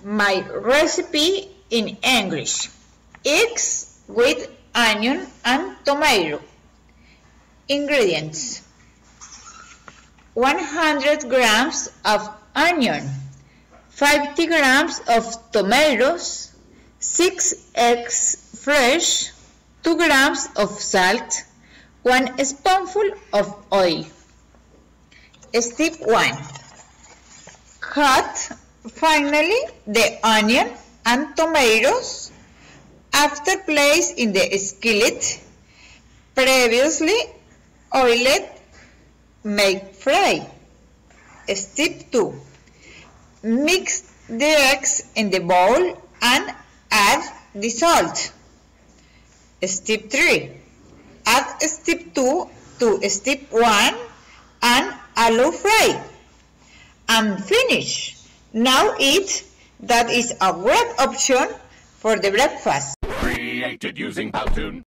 my recipe in English. Eggs with onion and tomato. Ingredients: 100 grams of onion, 50 grams of tomatoes, 6 eggs fresh, 2 grams of salt, 1 spoonful of oil. Step 1. Cut finely the onion and tomatoes after place in the skillet previously oiled. Make fry. Step 2. Mix the eggs in the bowl and add the salt. Step 3. Add step 2 to step 1 and allow fry. And finish. Now eat. That is a great option for the breakfast. Created using Powtoon.